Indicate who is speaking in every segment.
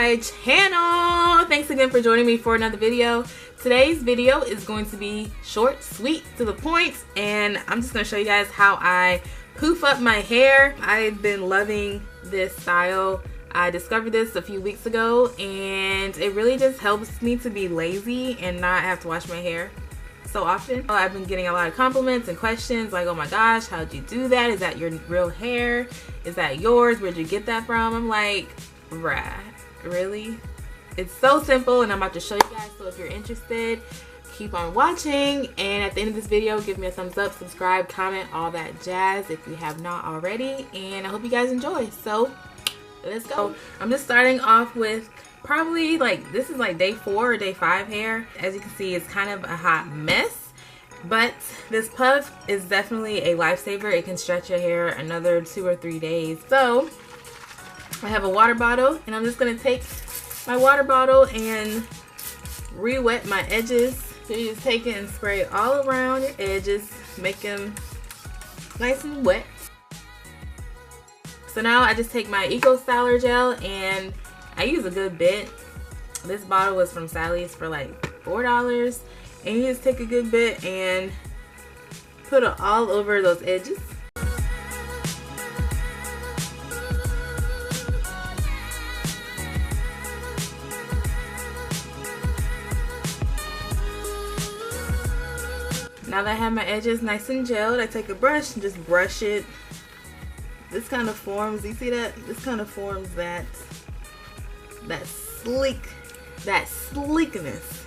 Speaker 1: my channel. Thanks again for joining me for another video. Today's video is going to be short, sweet, to the point, and I'm just going to show you guys how I poof up my hair. I've been loving this style. I discovered this a few weeks ago, and it really just helps me to be lazy and not have to wash my hair so often. I've been getting a lot of compliments and questions like, oh my gosh, how'd you do that? Is that your real hair? Is that yours? Where'd you get that from? I'm like, bruh, really? It's so simple, and I'm about to show you guys. So if you're interested, keep on watching, and at the end of this video, give me a thumbs up, subscribe, comment, all that jazz if you have not already, and I hope you guys enjoy. So let's go. I'm just starting off with probably like, this is like day 4 or day 5 hair. As you can see, it's kind of a hot mess, but this puff is definitely a lifesaver. It can stretch your hair another 2 or 3 days. So I have a water bottle, and I'm just gonna take my water bottle and re-wet my edges. So you just take it and spray all around your edges, make them nice and wet. So now I just take my Eco Styler gel, and I use a good bit. This bottle was from Sally's for like $4, and you just take a good bit and put it all over those edges. Now that I have my edges nice and gelled, I take a brush and just brush it. This kind of forms, you see that? This kind of forms that sleekness.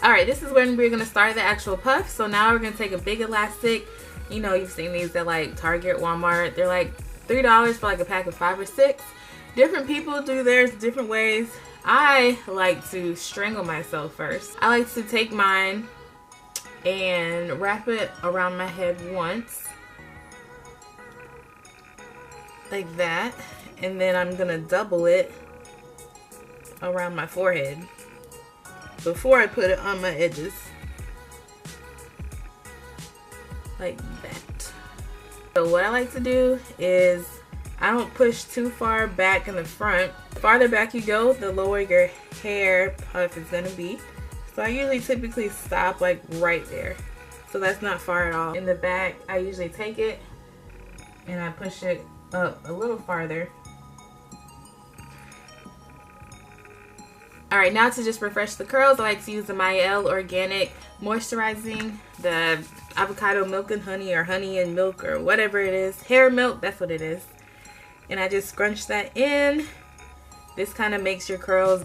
Speaker 1: Alright, this is when we're gonna start the actual puff. So now we're gonna take a big elastic. You know, you've seen these at like Target, Walmart. They're like $3 for like a pack of 5 or 6. Different people do theirs different ways. I like to strangle myself first. I like to take mine and wrap it around my head once, like that, and then I'm gonna double it around my forehead before I put it on my edges, like that. So what I like to do is, I don't push too far back in the front. The farther back you go, the lower your hair puff is gonna be. So I usually typically stop like right there. So that's not far at all. In the back, I usually take it and I push it up a little farther. Alright, now to just refresh the curls, I like to use the Mielle Organic Moisturizing, the avocado milk and honey, or honey and milk, or whatever it is. Hair milk, that's what it is. And I just scrunch that in. This kind of makes your curls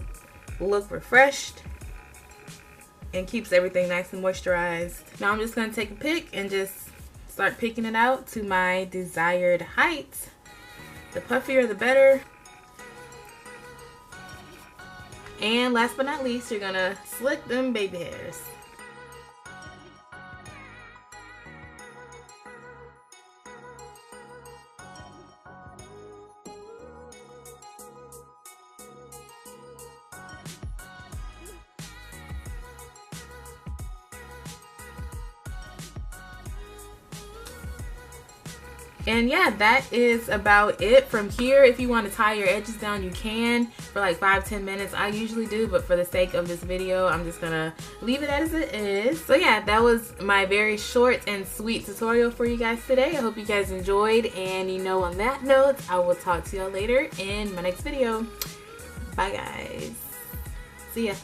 Speaker 1: look refreshed and keeps everything nice and moisturized. Now I'm just going to take a pick and just start picking it out to my desired height. The puffier the better. And last but not least, you're going to slick them baby hairs. And yeah, that is about it. From here, if you want to tie your edges down, you can for like 5-10 minutes. I usually do, but for the sake of this video, I'm just gonna leave it as it is. So yeah, that was my very short and sweet tutorial for you guys today. I hope you guys enjoyed, and you know, on that note, I will talk to y'all later in my next video. Bye guys. See ya.